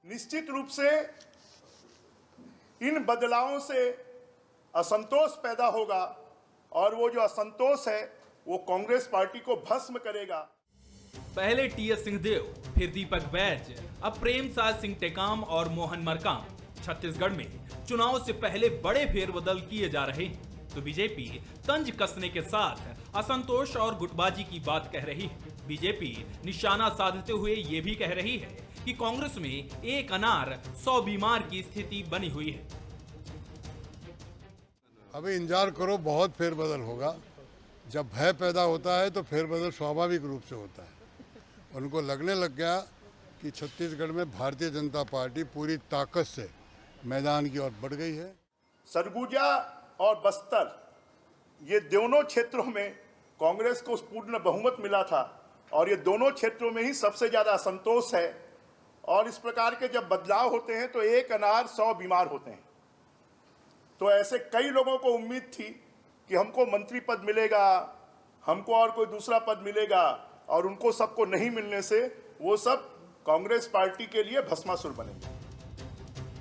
निश्चित रूप से इन बदलावों से असंतोष पैदा होगा और वो जो असंतोष है वो कांग्रेस पार्टी को भस्म करेगा। पहले टीएस सिंहदेव, फिर दीपक बैज, अब प्रेमसाय सिंह टेकाम और मोहन मरकाम। छत्तीसगढ़ में चुनाव से पहले बड़े फेरबदल किए जा रहे हैं तो बीजेपी तंज कसने के साथ असंतोष और गुटबाजी की बात कह रही है। बीजेपी निशाना साधते हुए ये भी कह रही है कि कांग्रेस में एक अनार 100 बीमार की स्थिति बनी हुई है। अभी इंतजार करो, बहुत फेरबदल होगा। जब भय पैदा होता है तो फेरबदल स्वाभाविक रूप से होता है। उनको लगने लग गया कि छत्तीसगढ़ में भारतीय जनता पार्टी पूरी ताकत से मैदान की ओर बढ़ गई है। सरगुजा और बस्तर ये दोनों क्षेत्रों में कांग्रेस को पूर्ण बहुमत मिला था और ये दोनों क्षेत्रों में ही सबसे ज्यादा असंतोष है। और इस प्रकार के जब बदलाव होते हैं तो एक अनार 100 बीमार होते हैं। तो ऐसे कई लोगों को उम्मीद थी कि हमको मंत्री पद मिलेगा, हमको और कोई दूसरा पद मिलेगा, और उनको सबको नहीं मिलने से वो सब कांग्रेस पार्टी के लिए भस्मासुर बनेंगे।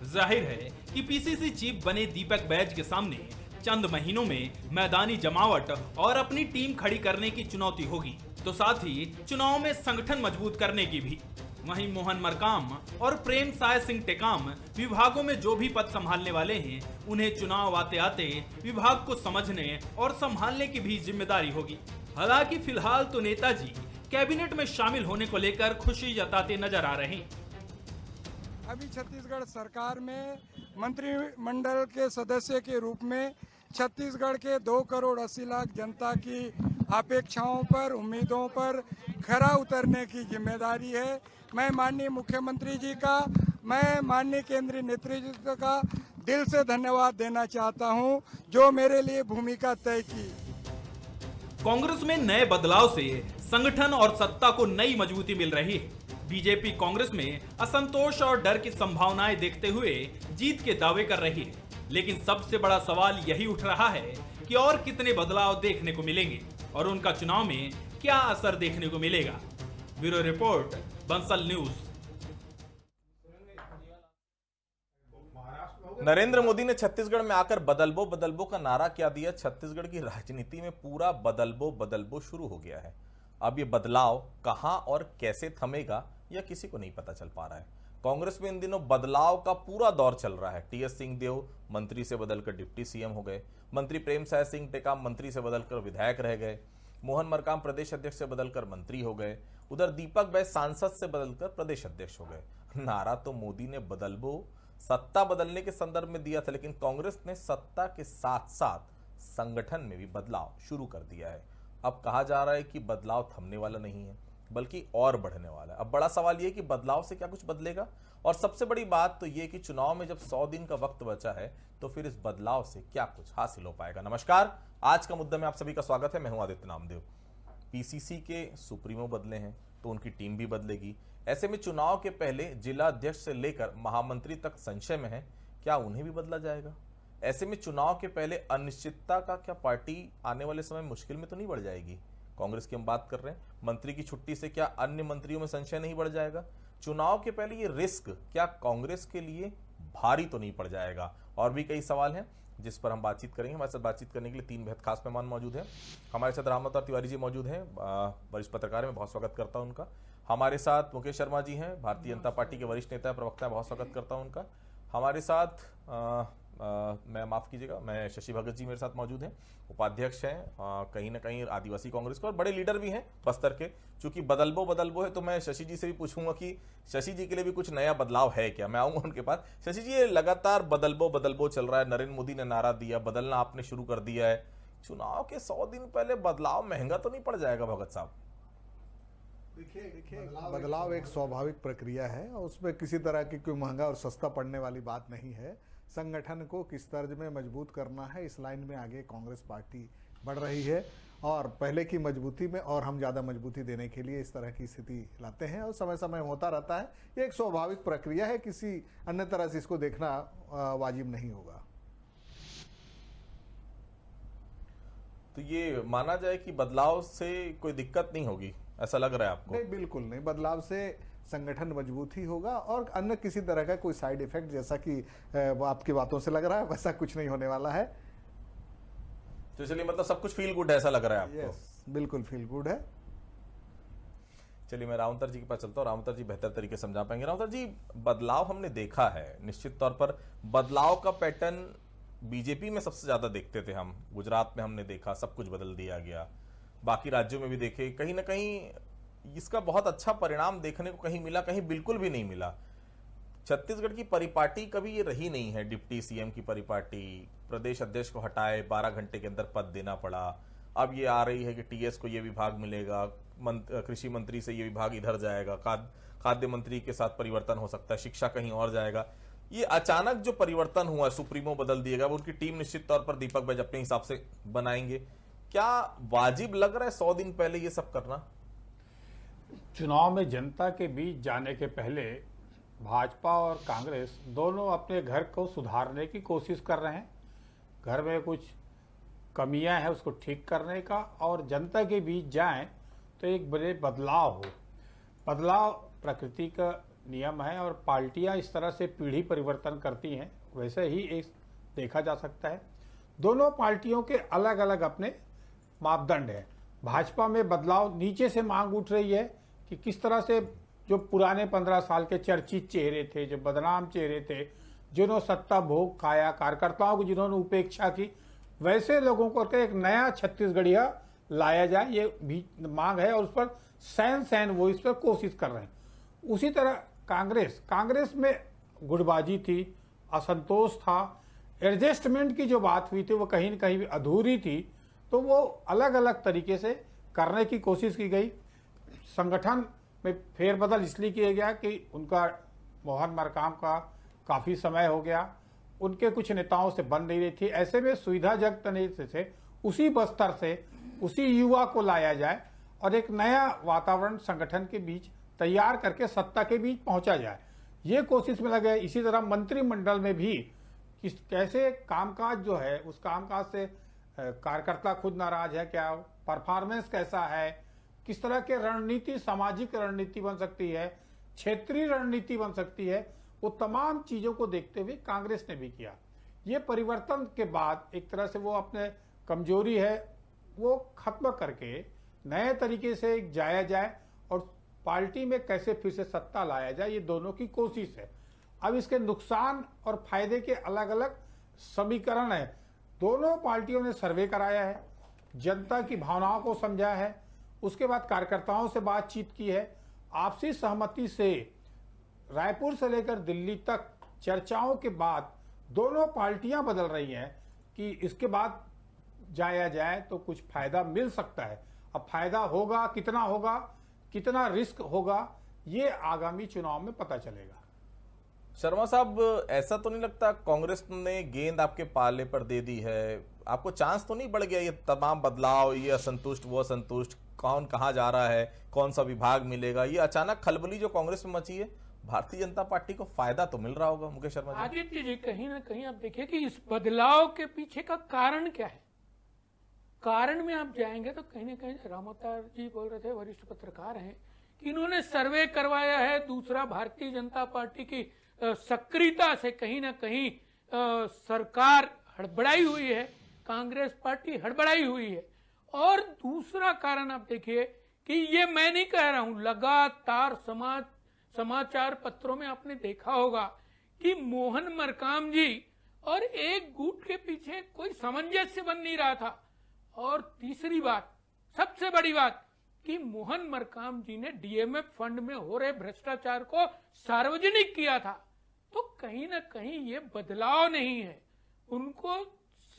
जाहिर है कि पीसीसी चीफ बने दीपक बैज के सामने चंद महीनों में मैदानी जमावट और अपनी टीम खड़ी करने की चुनौती होगी, तो साथ ही चुनाव में संगठन मजबूत करने की भी। वहीं मोहन मरकाम और प्रेमसाय सिंह टेकाम विभागों में जो भी पद संभालने वाले हैं, उन्हें चुनाव आते आते विभाग को समझने और संभालने की भी जिम्मेदारी होगी। हालांकि फिलहाल तो नेताजी कैबिनेट में शामिल होने को लेकर खुशी जताते नजर आ रहे हैं। अभी छत्तीसगढ़ सरकार में मंत्रिमंडल के सदस्य के रूप में छत्तीसगढ़ के 2 करोड़ 80 लाख जनता की अपेक्षाओं पर, उम्मीदों पर खरा उतरने की जिम्मेदारी है। मैं माननीय मुख्यमंत्री जी का, मैं माननीय केंद्रीय नेतृत्व का दिल से धन्यवाद देना चाहता हूं, जो मेरे लिए भूमिका तय की। कांग्रेस में नए बदलाव से संगठन और सत्ता को नई मजबूती मिल रही है। बीजेपी कांग्रेस में असंतोष और डर की संभावनाएं देखते हुए जीत के दावे कर रही है, लेकिन सबसे बड़ा सवाल यही उठ रहा है कि और कितने बदलाव देखने को मिलेंगे और उनका चुनाव में क्या असर देखने को मिलेगा। Bureau report, Bansal news. Narendra Modi ने छत्तीसगढ़ में आकर बदलबो बदलबो का नारा क्या दिया। छत्तीसगढ़ की राजनीति में पूरा बदलबो बदलबो शुरू हो गया है। अब ये बदलाव कहां और कैसे थमेगा यह किसी को नहीं पता चल पा रहा है। कांग्रेस में इन दिनों बदलाव का पूरा दौर चल रहा है। टीएस सिंहदेव मंत्री से बदलकर डिप्टी सीएम हो गए, मंत्री प्रेमसाय सिंह टेकाम मंत्री से बदलकर विधायक रह गए, मोहन मरकाम प्रदेश अध्यक्ष से बदलकर मंत्री हो गए, उधर दीपक बैज सांसद से बदलकर प्रदेश अध्यक्ष हो गए। नारा तो मोदी ने बदलबो सत्ता बदलने के संदर्भ में दिया था, लेकिन कांग्रेस ने सत्ता के साथ साथ संगठन में भी बदलाव शुरू कर दिया है। अब कहा जा रहा है कि बदलाव थमने वाला नहीं है बल्कि और बढ़ने वाला है। अब बड़ा सवाल यह कि बदलाव से क्या कुछ बदलेगा, और सबसे बड़ी बात तो यह कि चुनाव में जब 100 दिन का वक्त बचा है तो फिर इस बदलाव से क्या कुछ हासिल हो पाएगा। नमस्कार, आज का मुद्दा में आप सभी का स्वागत है। मैं हूं आदित्य नामदेव। पीसीसी के सुप्रीमो बदले हैं तो उनकी टीम भी बदलेगी। ऐसे में चुनाव के पहले जिला अध्यक्ष से लेकर महामंत्री तक संशय में है, क्या उन्हें भी बदला जाएगा? ऐसे में चुनाव के पहले अनिश्चितता का क्या पार्टी आने वाले समय मुश्किल में तो नहीं बढ़ जाएगी? कांग्रेस की हम बात कर रहे हैं, मंत्री की छुट्टी से क्या अन्य मंत्रियों में संशय नहीं बढ़ जाएगा? चुनाव के पहले ये रिस्क क्या कांग्रेस के लिए भारी तो नहीं पड़ जाएगा? और भी कई सवाल हैं जिस पर हम बातचीत करेंगे। हमारे साथ बातचीत करने के लिए 3 बेहद खास मेहमान मौजूद हैं। हमारे साथ रामअवतार तिवारी जी मौजूद हैं, वरिष्ठ पत्रकार हैं, मैं बहुत स्वागत करता हूं उनका। हमारे साथ मुकेश शर्मा जी हैं, भारतीय जनता पार्टी के वरिष्ठ नेता प्रवक्ता हैं, बहुत स्वागत करता हूं उनका। हमारे साथ मैं माफ कीजिएगा, मैं शशि भगत जी मेरे साथ मौजूद हैं, उपाध्यक्ष हैं कहीं ना कहीं आदिवासी कांग्रेस के, और बड़े लीडर भी हैं बस्तर के। चूंकि बदलबो बदलबो है तो मैं शशि जी से भी पूछूंगा कि शशि जी के लिए भी कुछ नया बदलाव है क्या। मैं आऊंगा उनके पास। शशि जी, ये लगातार बदलबो बदलबो चल रहा है, नरेंद्र मोदी ने नारा दिया, बदलना आपने शुरू कर दिया है। चुनाव के 100 दिन पहले बदलाव महंगा तो नहीं पड़ जाएगा भगत साहब? देखिए, बदलाव एक स्वाभाविक प्रक्रिया है और उसमें किसी तरह की कोई महंगा और सस्ता पड़ने वाली बात नहीं है। संगठन को किस तर्ज में मजबूत करना है, इस लाइन में आगे कांग्रेस पार्टी बढ़ रही है और पहले की मजबूती में और हम ज़्यादा मजबूती देने के लिए इस तरह की स्थिति लाते हैं और समय समय होता रहता है। ये एक स्वाभाविक प्रक्रिया है, किसी अन्य तरह से इसको देखना वाजिब नहीं होगा। तो ये माना जाए कि बदलाव से कोई दिक्कत नहीं होगी, ऐसा लग रहा है आपको? नहीं, बिल्कुल नहीं। बदलाव से संगठन मजबूत ही होगा और अन्य किसी तरह का कोई साइड इफेक्ट जैसा कि वो आपकी बातों से लग रहा है वैसा कुछ नहीं होने वाला है। तो इसलिए मतलब सब कुछ फील गुड है ऐसा लग रहा है आपको? यस, बिल्कुल फील गुड है। चलिए मैं रामतर जी के पास चलता हूँ, रामतर जी बेहतर तरीके से समझा पाएंगे। रामतर जी, बदलाव हमने देखा है, निश्चित तौर पर बदलाव का पैटर्न बीजेपी में सबसे ज्यादा देखते थे हम। गुजरात में हमने देखा सब कुछ बदल दिया गया, बाकी राज्यों में भी देखे, कहीं ना कहीं इसका बहुत अच्छा परिणाम देखने को कहीं मिला, कहीं बिल्कुल भी नहीं मिला। छत्तीसगढ़ की परिपाटी कभी ये रही नहीं है, डिप्टी सीएम की परिपाटी, प्रदेश अध्यक्ष को हटाए 12 घंटे के अंदर पद देना पड़ा। अब ये आ रही है कि टीएस को ये विभाग मिलेगा, कृषि मंत्री से ये विभाग इधर जाएगा, खाद्य मंत्री के साथ परिवर्तन हो सकता है, शिक्षा कहीं और जाएगा। ये अचानक जो परिवर्तन हुआ, सुप्रीमो बदल दिएगा, उनकी टीम निश्चित तौर पर दीपक बैज अपने हिसाब से बनाएंगे। क्या वाजिब लग रहा है 100 दिन पहले ये सब करना? चुनाव में जनता के बीच जाने के पहले भाजपा और कांग्रेस दोनों अपने घर को सुधारने की कोशिश कर रहे हैं। घर में कुछ कमियां हैं उसको ठीक करने का, और जनता के बीच जाएं तो एक बड़े बदलाव हो। बदलाव प्रकृति का नियम है और पार्टियां इस तरह से पीढ़ी परिवर्तन करती हैं, वैसे ही एक देखा जा सकता है। दोनों पार्टियों के अलग अलग अपने मापदंड हैं। भाजपा में बदलाव नीचे से मांग उठ रही है कि किस तरह से जो पुराने 15 साल के चर्चित चेहरे थे, जो बदनाम चेहरे थे, जिन्होंने सत्ता भोग खाया, कार्यकर्ताओं को जिन्होंने उपेक्षा की, वैसे लोगों को एक नया छत्तीसगढ़िया लाया जाए, ये भी मांग है और उस पर सैन वो इस पर कोशिश कर रहे हैं। उसी तरह कांग्रेस में गुटबाजी थी, असंतोष था, एडजस्टमेंट की जो बात हुई थी वो कहीं न कहीं अधूरी थी, तो वो अलग अलग तरीके से करने की कोशिश की गई। संगठन में फेरबदल इसलिए किया गया कि उनका मोहन मरकाम का काफ़ी समय हो गया, उनके कुछ नेताओं से बन नहीं रही थी। ऐसे में सुविधाजनक तरीके से उसी बस्तर से उसी युवा को लाया जाए और एक नया वातावरण संगठन के बीच तैयार करके सत्ता के बीच पहुंचा जाए, ये कोशिश में लगे। इसी तरह मंत्रिमंडल में भी कैसे कामकाज जो है उस कामकाज से कार्यकर्ता खुद नाराज है, क्या परफॉर्मेंस कैसा है, किस तरह के रणनीति, सामाजिक रणनीति बन सकती है, क्षेत्रीय रणनीति बन सकती है, वो तमाम चीजों को देखते हुए कांग्रेस ने भी किया। ये परिवर्तन के बाद एक तरह से वो अपने कमजोरी है वो खत्म करके नए तरीके से जाया जाए और पार्टी में कैसे फिर से सत्ता लाया जाए, ये दोनों की कोशिश है। अब इसके नुकसान और फायदे के अलग अलग समीकरण है। दोनों पार्टियों ने सर्वे कराया है, जनता की भावनाओं को समझा है, उसके बाद कार्यकर्ताओं से बातचीत की है। आपसी सहमति से रायपुर से लेकर दिल्ली तक चर्चाओं के बाद दोनों पार्टियां बदल रही हैं कि इसके बाद जाया जाए तो कुछ फायदा मिल सकता है। अब फायदा होगा, कितना रिस्क होगा, ये आगामी चुनाव में पता चलेगा। शर्मा साहब, ऐसा तो नहीं लगता कांग्रेस ने गेंद आपके पाले पर दे दी है? आपको चांस तो नहीं बढ़ गया ये तमाम बदलाव, ये असंतुष्ट वो असंतुष्ट, कौन कहाँ जा रहा है, कौन सा विभाग मिलेगा, ये अचानक खलबली जो कांग्रेस में मची है, भारतीय जनता पार्टी को फायदा तो मिल रहा होगा? मुकेश शर्मा जी, आदित्य जी, कहीं ना कहीं आप देखिए कि इस बदलाव के पीछे का कारण क्या है। कारण में आप जाएंगे तो कहीं ना कहीं रामोतार जी बोल रहे थे, वरिष्ठ पत्रकार हैं, कि इन्होंने सर्वे करवाया है। दूसरा, भारतीय जनता पार्टी की सक्रियता से कहीं ना कहीं सरकार हड़बड़ाई हुई है, कांग्रेस पार्टी हड़बड़ाई हुई है। और दूसरा कारण आप देखिए कि ये मैं नहीं कह रहा हूं, लगातार समाचार पत्रों में आपने देखा होगा कि मोहन मरकाम जी और एक गुट के पीछे कोई सामंजस्य बन नहीं रहा था। और तीसरी बात, सबसे बड़ी बात, कि मोहन मरकाम जी ने डीएमएफ फंड में हो रहे भ्रष्टाचार को सार्वजनिक किया था। तो कहीं ना कहीं ये बदलाव नहीं है, उनको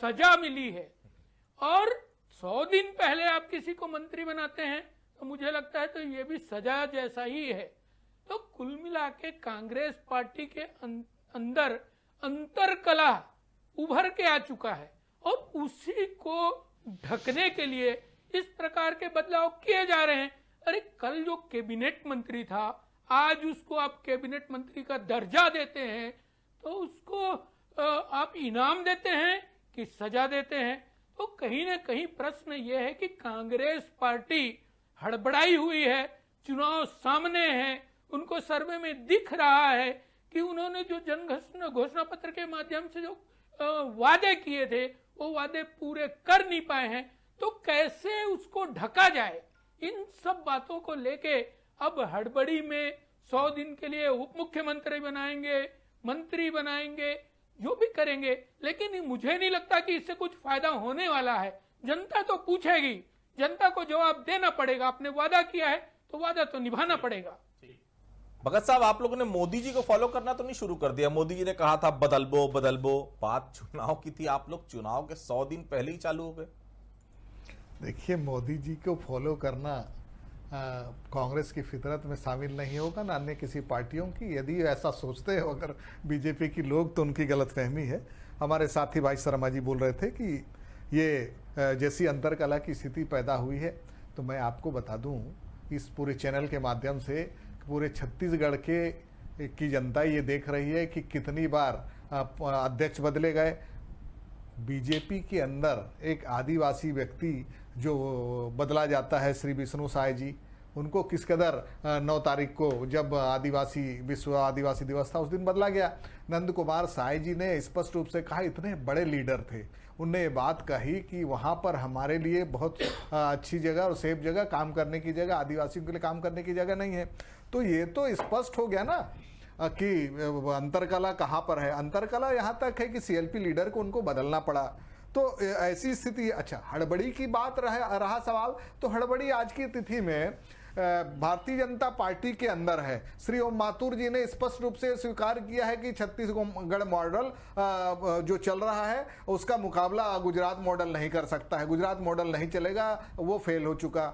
सजा मिली है। और 100 दिन पहले आप किसी को मंत्री बनाते हैं तो मुझे लगता है तो ये भी सजा जैसा ही है। तो कुल मिला के कांग्रेस पार्टी के अंदर अंतरकलह उभर के आ चुका है और उसी को ढकने के लिए इस प्रकार के बदलाव किए जा रहे हैं। अरे कल जो कैबिनेट मंत्री था, आज उसको आप कैबिनेट मंत्री का दर्जा देते हैं, तो उसको आप इनाम देते हैं कि सजा देते हैं? तो कहीं ना कहीं प्रश्न यह है कि कांग्रेस पार्टी हड़बड़ाई हुई है, चुनाव सामने है, उनको सर्वे में दिख रहा है कि उन्होंने जो जन घोषणा पत्र के माध्यम से जो वादे किए थे वो वादे पूरे कर नहीं पाए हैं, तो कैसे उसको ढका जाए, इन सब बातों को लेके अब हड़बड़ी में 100 दिन के लिए उप मुख्यमंत्री बनाएंगे, मंत्री बनाएंगे, जो भी करेंगे, लेकिन मुझे नहीं लगता कि इससे कुछ फायदा होने वाला है। जनता तो पूछेगी, जनता को जवाब देना पड़ेगा। आपने वादा किया है तो वादा तो निभाना पड़ेगा। भगत साहब, आप लोगों ने मोदी जी को फॉलो करना तो नहीं शुरू कर दिया? मोदी जी ने कहा था बदलबो बदलबो, बात चुनाव की थी, आप लोग चुनाव के 100 दिन पहले ही चालू हो गए। देखिए, मोदी जी को फॉलो करना कांग्रेस की फितरत में शामिल नहीं होगा, ना अन्य किसी पार्टियों की। यदि ऐसा सोचते हो अगर बीजेपी की लोग, तो उनकी गलतफहमी है। हमारे साथी भाई शर्मा जी बोल रहे थे कि ये जैसी अंतरकला की स्थिति पैदा हुई है, तो मैं आपको बता दूं इस पूरे चैनल के माध्यम से पूरे छत्तीसगढ़ की जनता ये देख रही है कि कितनी बार अध्यक्ष बदले गए। बीजेपी के अंदर एक आदिवासी व्यक्ति जो बदला जाता है, श्री विष्णु साय जी, उनको किस कदर 9 तारीख को जब विश्व आदिवासी दिवस था उस दिन बदला गया। नंद कुमार साय जी ने स्पष्ट रूप से कहा, इतने बड़े लीडर थे, उनने ये बात कही कि वहाँ पर हमारे लिए बहुत अच्छी जगह और सेफ जगह, काम करने की जगह, आदिवासियों के लिए काम करने की जगह नहीं है। तो ये तो स्पष्ट हो गया ना कि अंतरकला कहाँ पर है। अंतरकला यहाँ तक है कि सीएलपी लीडर को उनको बदलना पड़ा। तो ऐसी स्थिति। अच्छा, हड़बड़ी की बात रहा सवाल, तो हड़बड़ी आज की तिथि में भारतीय जनता पार्टी के अंदर है। श्री ओम माथुर जी ने स्पष्ट रूप से स्वीकार किया है कि छत्तीसगढ़ मॉडल जो चल रहा है उसका मुकाबला गुजरात मॉडल नहीं कर सकता है। गुजरात मॉडल नहीं चलेगा, वो फेल हो चुका।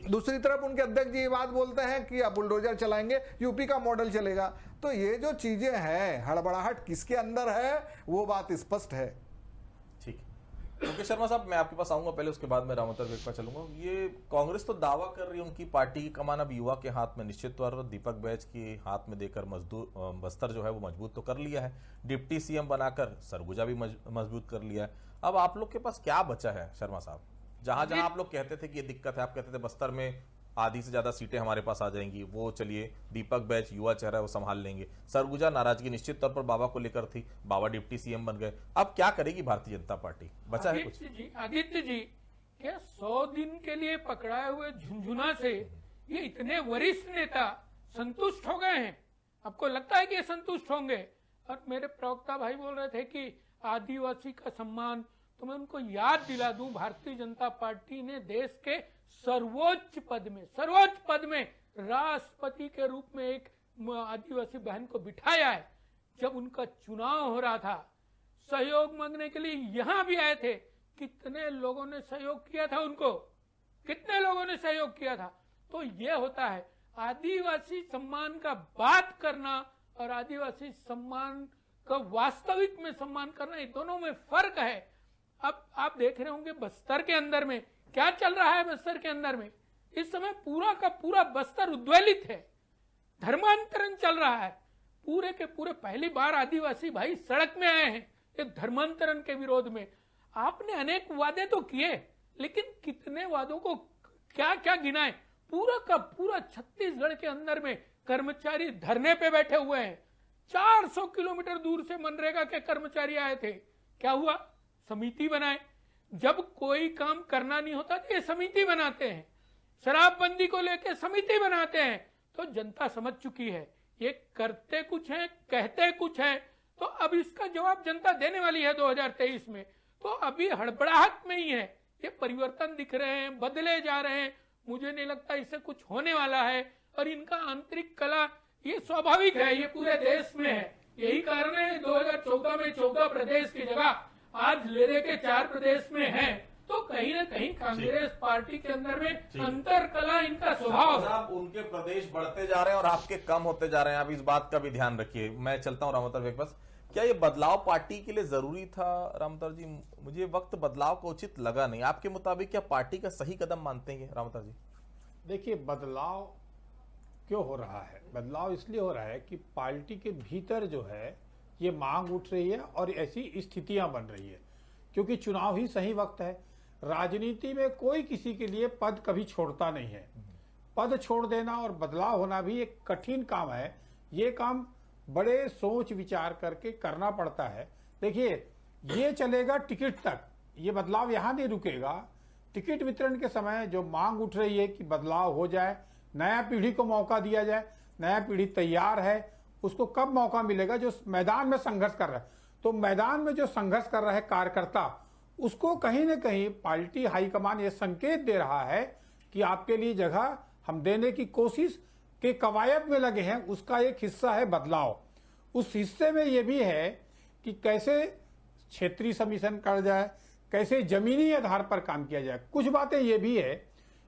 दूसरी तरफ उनके अध्यक्ष जी ये बात बोलते हैं कि अब बुलडोजर चलाएंगे, यूपी का मॉडल चलेगा। तो ये जो चीजें हैं, हड़बड़ाहट किसके अंदर है, वो बात स्पष्ट है। ठीक है, ओके शर्मा साहब, मैं आपके पास आऊंगा, पहले उसके बाद मैं रामोतर वेग पर चलूंगा। ये कांग्रेस तो दावा कर रही है उनकी पार्टी की कमान अब युवा के हाथ में निश्चित तौर पर दीपक बैज के हाथ में देकर बस्तर जो है वो मजबूत तो कर लिया है, डिप्टी सीएम बनाकर सरगुजा भी मजबूत कर लिया है। अब आप लोग के पास क्या बचा है शर्मा साहब? जहां जहां आप लोग कहते थे कि ये दिक्कत है, आप कहते थे बस्तर में आधी से ज्यादा सीटें हमारे पास आ जाएंगी, वो चलिए दीपक बैज युवा चेहरा है वो संभाल लेंगे। सरगुजा नाराजगी निश्चित तौर पर बाबा को लेकर थी, बाबा डिप्टी सीएम बन गए। अब क्या करेगी भारतीय जनता पार्टी? बचा है कुछ? आदित्य जी, क्या 100 दिन के लिए पकड़ाए हुए झुंझुना से ये इतने वरिष्ठ नेता संतुष्ट हो गए हैं? आपको लगता है कि ये संतुष्ट होंगे? और मेरे प्रवक्ता भाई बोल रहे थे कि आदिवासी का सम्मान, तो मैं उनको याद दिला दूं, भारतीय जनता पार्टी ने देश के सर्वोच्च पद में राष्ट्रपति के रूप में एक आदिवासी बहन को बिठाया है। जब उनका चुनाव हो रहा था, सहयोग मांगने के लिए यहां भी आए थे, कितने लोगों ने सहयोग किया था उनको, कितने लोगों ने सहयोग किया था। तो ये होता है आदिवासी सम्मान का बात करना और आदिवासी सम्मान का वास्तविक में सम्मान करना, इन दोनों में फर्क है। अब आप देख रहे होंगे बस्तर के अंदर में क्या चल रहा है। बस्तर के अंदर में इस समय पूरा का पूरा बस्तर उद्वेलित है, धर्मांतरण चल रहा है पूरे के पूरे। पहली बार आदिवासी भाई सड़क में आए हैं एक धर्मांतरण के विरोध में। आपने अनेक वादे तो किए, लेकिन कितने वादों को क्या क्या गिनाए। पूरा का पूरा छत्तीसगढ़ के अंदर में कर्मचारी धरने पे बैठे हुए हैं। 400 किलोमीटर दूर से मनरेगा के कर्मचारी आए थे। क्या हुआ? समिति बनाए। जब कोई काम करना नहीं होता तो ये समिति बनाते हैं। शराबबंदी को लेकर समिति बनाते हैं। तो जनता समझ चुकी है ये करते कुछ है, कहते कुछ है। तो अब इसका जवाब जनता देने वाली है 2023 में। तो अभी हड़बड़ाहट में ही है। ये परिवर्तन दिख रहे हैं, बदले जा रहे हैं। मुझे नहीं लगता इससे कुछ होने वाला है। और इनका आंतरिक कला ये स्वाभाविक है, ये पूरे देश में है। यही कारण है 2014 में 14 प्रदेश की जगह आज ले के 4 प्रदेश में है। तो कहीं ना कहीं कांग्रेस पार्टी के अंदर में अंतर कला इनका स्वभाव है। आप उनके प्रदेश बढ़ते जा रहे हैं और आपके कम होते जा रहे हैं। आप इस बात का भी ध्यान रखिए। मैं चलता हूं रामोतर वेग बस। क्या ये बदलाव पार्टी के लिए जरूरी था रामोतर जी? मुझे वक्त बदलाव का उचित लगा नहीं। आपके मुताबिक क्या पार्टी का सही कदम मानते हैं रामोतर जी? देखिए, बदलाव क्यों हो रहा है? बदलाव इसलिए हो रहा है कि पार्टी के भीतर जो है ये मांग उठ रही है और ऐसी स्थितियां बन रही है, क्योंकि चुनाव ही सही वक्त है। राजनीति में कोई किसी के लिए पद कभी छोड़ता नहीं है। पद छोड़ देना और बदलाव होना भी एक कठिन काम है। ये काम बड़े सोच विचार करके करना पड़ता है। देखिए, ये चलेगा टिकट तक, ये बदलाव यहां नहीं रुकेगा। टिकट वितरण के समय जो मांग उठ रही है कि बदलाव हो जाए, नया पीढ़ी को मौका दिया जाए, नया पीढ़ी तैयार है, उसको कब मौका मिलेगा? जो मैदान में संघर्ष कर रहा है। तो मैदान में जो संघर्ष कर रहा है कार्यकर्ता, उसको कहीं ना कहीं पार्टी हाईकमान ये संकेत दे रहा है कि आपके लिए जगह हम देने की कोशिश के कवायद में लगे हैं। उसका एक हिस्सा है बदलाव। उस हिस्से में ये भी है कि कैसे क्षेत्रीय समिशन कर जाए, कैसे जमीनी आधार पर काम किया जाए। कुछ बातें ये भी है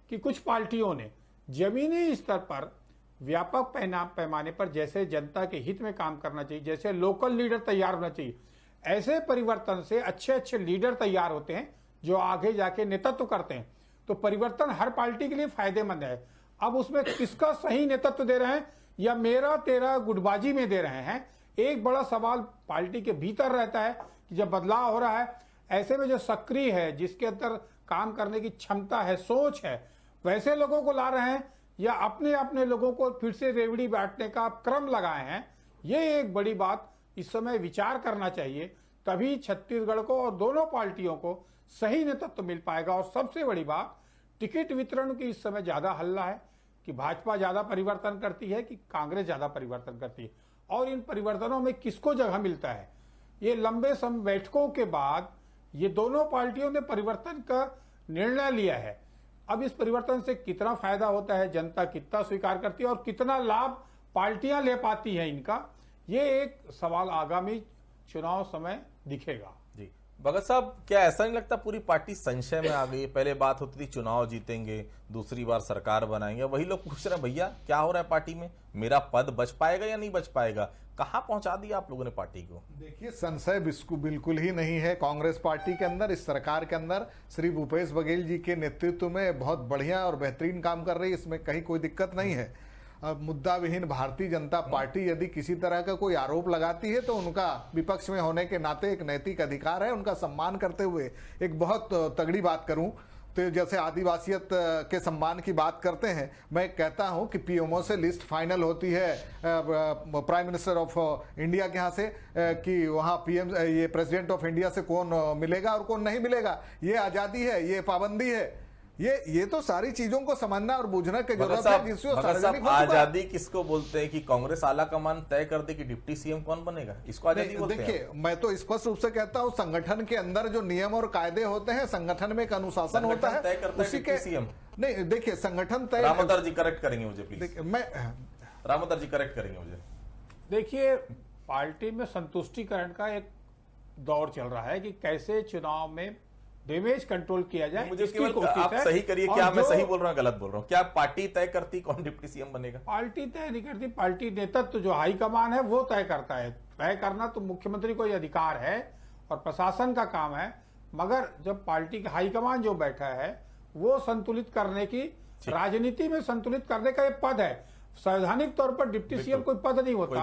कि कुछ पार्टियों ने जमीनी स्तर पर व्यापक पैमाने पर जैसे जनता के हित में काम करना चाहिए, जैसे लोकल लीडर तैयार होना चाहिए, ऐसे परिवर्तन से अच्छे अच्छे लीडर तैयार होते हैं जो आगे जाके नेतृत्व करते हैं। तो परिवर्तन हर पार्टी के लिए फायदेमंद है। अब उसमें किसका सही नेतृत्व दे रहे हैं या मेरा तेरा गुटबाजी में दे रहे हैं, एक बड़ा सवाल पार्टी के भीतर रहता है कि जब बदलाव हो रहा है, ऐसे में जो सक्रिय है, जिसके अंदर काम करने की क्षमता है, सोच है, वैसे लोगों को ला रहे हैं या अपने अपने लोगों को फिर से रेवड़ी बांटने का क्रम लगाए हैं। ये एक बड़ी बात इस समय विचार करना चाहिए, तभी छत्तीसगढ़ को और दोनों पार्टियों को सही नेतृत्व मिल पाएगा। और सबसे बड़ी बात, टिकट वितरण की इस समय ज्यादा हल्ला है कि भाजपा ज्यादा परिवर्तन करती है कि कांग्रेस ज्यादा परिवर्तन करती है, और इन परिवर्तनों में किसको जगह मिलता है। ये लंबे समय बैठकों के बाद ये दोनों पार्टियों ने परिवर्तन का निर्णय लिया है। अब इस परिवर्तन से कितना फायदा होता है, जनता कितना स्वीकार करती है और कितना लाभ पार्टियां ले पाती हैं इनका, ये एक सवाल आगामी चुनाव समय दिखेगा। जी भगत साहब, क्या ऐसा नहीं लगता पूरी पार्टी संशय में आ गई? पहले बात होती थी चुनाव जीतेंगे, दूसरी बार सरकार बनाएंगे, वही लोग पूछ रहे हैं भैया क्या हो रहा है पार्टी में, मेरा पद बच पाएगा या नहीं बच पाएगा? कहां पहुंचा दिया आप लोगों ने पार्टी को? देखिए, संशय बिल्कुल ही नहीं है कांग्रेस पार्टी के अंदर। इस सरकार के अंदर श्री भूपेश बघेल जी के नेतृत्व में बहुत बढ़िया और बेहतरीन काम कर रही है, इसमें कहीं कोई दिक्कत नहीं है। मुद्दा विहीन भारतीय जनता पार्टी यदि किसी तरह का कोई आरोप लगाती है तो उनका विपक्ष में होने के नाते एक नैतिक अधिकार है, उनका सम्मान करते हुए एक बहुत तगड़ी बात करूं तो जैसे आदिवासियत के सम्मान की बात करते हैं, मैं कहता हूं कि पीएमओ से लिस्ट फाइनल होती है प्राइम मिनिस्टर ऑफ इंडिया के यहाँ से कि वहां पीएम ये प्रेसिडेंट ऑफ इंडिया से कौन मिलेगा और कौन नहीं मिलेगा, ये आजादी है, ये पाबंदी है। ये तो सारी चीजों को समझना और बूझना की जरूरत है, जिससे सार्वजनिक हो चुका है। आजादी किसको बोलते हैं कि कांग्रेस आला कमान तय कर दे कि डिप्टी सीएम कौन बनेगा, इसको आजादी बोलते हैं? देखिए, मैं तो स्पष्ट रूप से कहता हूं, संगठन के अंदर जो नियम और कायदे होते हैं, संगठन में एक अनुशासन होता है, उसी के सीएम नहीं। देखिए, संगठन तय। रामोदर जी करेक्ट करेंगे मुझे प्लीज। मैं रामोदर जी करेक्ट करेंगे मुझे। देखिए, पार्टी में संतुष्टिकरण का एक दौर चल रहा है कि कैसे चुनाव में डैमेज कंट्रोल किया जाए। मुझे केवल आप सही करिए, क्या मैं सही बोल रहा हूँ गलत बोल रहा हूँ? क्या पार्टी तय करती कौन डिप्टी सीएम बनेगा? पार्टी तय नहीं करती, पार्टी नेतृत्व जो हाईकमान है वो तय करता है। तय करना तो मुख्यमंत्री को अधिकार है और प्रशासन का काम है, मगर जब पार्टी का हाईकमान जो बैठा है वो संतुलित करने की, राजनीति में संतुलित करने का एक पद है। संवैधानिक तौर पर डिप्टी सीएम कोई पद नहीं होता,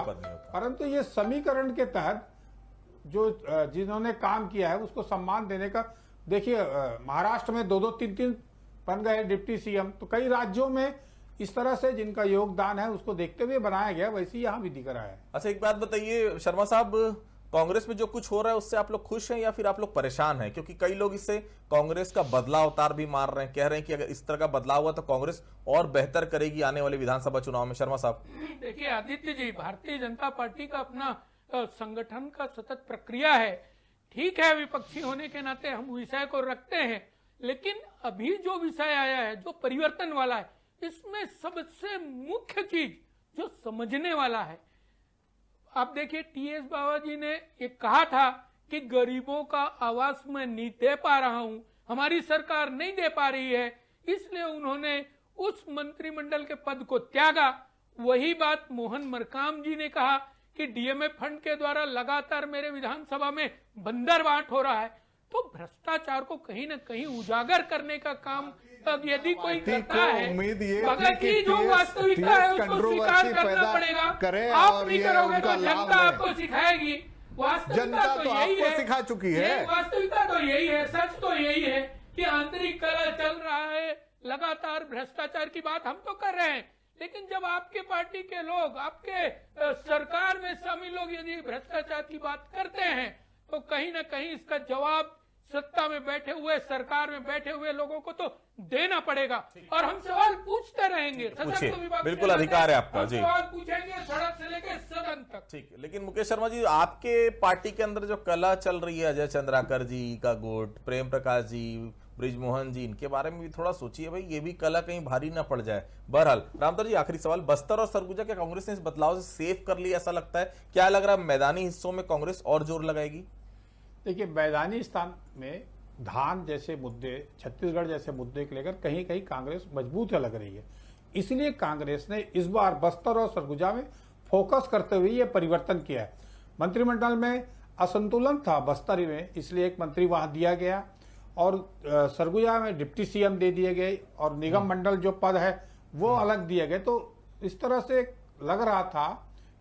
परंतु ये समीकरण के तहत जो जिन्होंने काम किया है उसको सम्मान देने का। देखिए, महाराष्ट्र में 2-2, 3-3 बन गए डिप्टी सीएम, तो कई राज्यों में इस तरह से जिनका योगदान है उसको देखते हुए बनाया गया, वैसे यहां भी दिख रहा है। अच्छा, एक बात बताइए शर्मा साहब, कांग्रेस में जो कुछ हो रहा है उससे आप लोग खुश हैं या फिर आप लोग परेशान हैं? क्योंकि कई लोग इससे कांग्रेस का बदला अवतार भी मार रहे हैं, कह रहे हैं कि अगर इस तरह का बदलाव हुआ तो कांग्रेस और बेहतर करेगी आने वाले विधानसभा चुनाव में। शर्मा साहब देखिए आदित्य जी, भारतीय जनता पार्टी का अपना संगठन का सतत प्रक्रिया है। ठीक है, विपक्षी होने के नाते हम विषय को रखते हैं, लेकिन अभी जो विषय आया है, जो परिवर्तन वाला है, इसमें सबसे मुख्य चीज जो समझने वाला है, आप देखिए टीएस बाबा जी ने ये कहा था कि गरीबों का आवास मैं नहीं दे पा रहा हूं, हमारी सरकार नहीं दे पा रही है, इसलिए उन्होंने उस मंत्रिमंडल के पद को त्यागा। वही बात मोहन मरकाम जी ने कहा कि डीएमए फंड के द्वारा लगातार मेरे विधानसभा में बंदरबांट हो रहा है। तो भ्रष्टाचार को कहीं न कहीं उजागर करने का काम यदि कोई करता है, भगत जी जो वास्तविकता है उसको स्वीकार करना पड़ेगा। आप नहीं करोगे तो जनता आपको सिखाएगी। वास्तविकता तो यही है, सिखा चुकी है। वास्तविकता तो यही है, सच तो यही है कि आंतरिक कलह चल रहा है, लगातार भ्रष्टाचार की बात हम तो कर रहे हैं, लेकिन जब आपके पार्टी के लोग, आपके सरकार में शामिल लोग यदि भ्रष्टाचार की बात करते हैं तो कहीं ना कहीं इसका जवाब सत्ता में बैठे हुए, सरकार में बैठे हुए लोगों को तो देना पड़ेगा। और हम सवाल पूछते रहेंगे, पूछिए, सशक्त विभाग बिल्कुल अधिकार है आपका हम जी। सवाल पूछेंगे सड़क से लेकर सदन तक। ठीक, लेकिन मुकेश शर्मा जी, आपके पार्टी के अंदर जो कला चल रही है, अजय चंद्राकर जी का गुट, प्रेम प्रकाश जी, ब्रिजमोहन जी, इनके बारे में भी थोड़ा सोचिए भाई, ये भी कला कहीं भारी ना पड़ जाए। बहरहाल रामतर जी, आखिरी सवाल, बस्तर और सरगुजा के कांग्रेस ने इस बदलाव से सेव कर लिया ऐसा लगता है? क्या लग रहा है मैदानी हिस्सों में कांग्रेस और जोर लगाएगी? देखिए, मैदानी स्थान में धान जैसे मुद्दे, छत्तीसगढ़ जैसे मुद्दे को लेकर कहीं कहीं कांग्रेस मजबूत लग रही है। इसलिए कांग्रेस ने इस बार बस्तर और सरगुजा में फोकस करते हुए ये परिवर्तन किया है। मंत्रिमंडल में असंतुलन था बस्तर में, इसलिए एक मंत्री वहां दिया गया और सरगुजा में डिप्टी सीएम दे दिए गए और निगम मंडल जो पद है वो अलग दिए गए। तो इस तरह से लग रहा था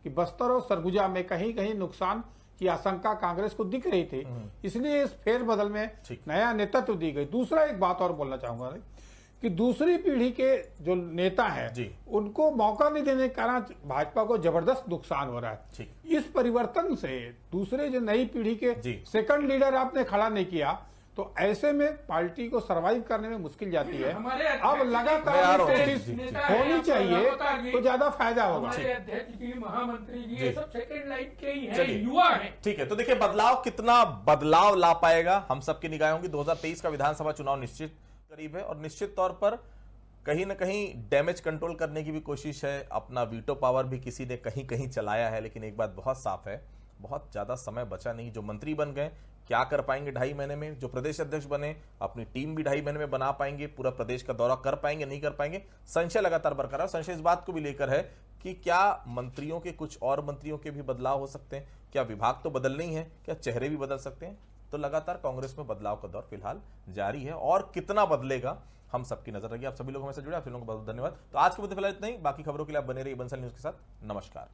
कि बस्तर और सरगुजा में कहीं कहीं नुकसान की आशंका कांग्रेस को दिख रही थी, इसलिए इस फेरबदल में नया नेतृत्व दी गई। दूसरा एक बात और बोलना चाहूंगा कि दूसरी पीढ़ी के जो नेता हैं उनको मौका नहीं देने के कारण भाजपा को जबरदस्त नुकसान हो रहा है। इस परिवर्तन से दूसरे जो नई पीढ़ी के सेकंड लीडर आपने खड़ा नहीं किया तो ऐसे में पार्टी को सरवाइव करने में मुश्किल जाती है। अब लगातार कोशिश होनी चाहिए तो ज्यादा फायदा होगा। अध्यक्ष जी, महामंत्री जी, ये सब सेकंड लाइन के ही हैं, युवा हैं। ठीक है, तो देखिए बदलाव कितना बदलाव ला पाएगा हम सबकी निगाहें होंगी। 2023 का विधानसभा चुनाव निश्चित करीब है और निश्चित तौर पर कहीं ना कहीं डैमेज कंट्रोल करने की भी कोशिश है। अपना वीटो पावर भी किसी ने कहीं कहीं चलाया है, लेकिन एक बात बहुत साफ है, बहुत ज्यादा समय बचा नहीं। जो मंत्री बन गए क्या कर पाएंगे 2.5 महीने में, जो प्रदेश अध्यक्ष बने अपनी टीम भी 2.5 महीने में बना पाएंगे, पूरा प्रदेश का दौरा कर पाएंगे, नहीं कर पाएंगे, संशय लगातार बरकरार। संशय इस बात को भी लेकर है कि क्या मंत्रियों के, कुछ और मंत्रियों के भी बदलाव हो सकते हैं, क्या विभाग तो बदलने ही है, क्या चेहरे भी बदल सकते हैं? तो लगातार कांग्रेस में बदलाव का दौर फिलहाल जारी है और कितना बदलेगा हम सबकी नजर रहेगी। आप सभी लोग हमसे जुड़े, आप लोगों को बहुत धन्यवाद। तो आज के मुद्दे फिलहाल इतना ही, बाकी खबरों के लिए आप बने रहिए बंसल न्यूज के साथ। नमस्कार।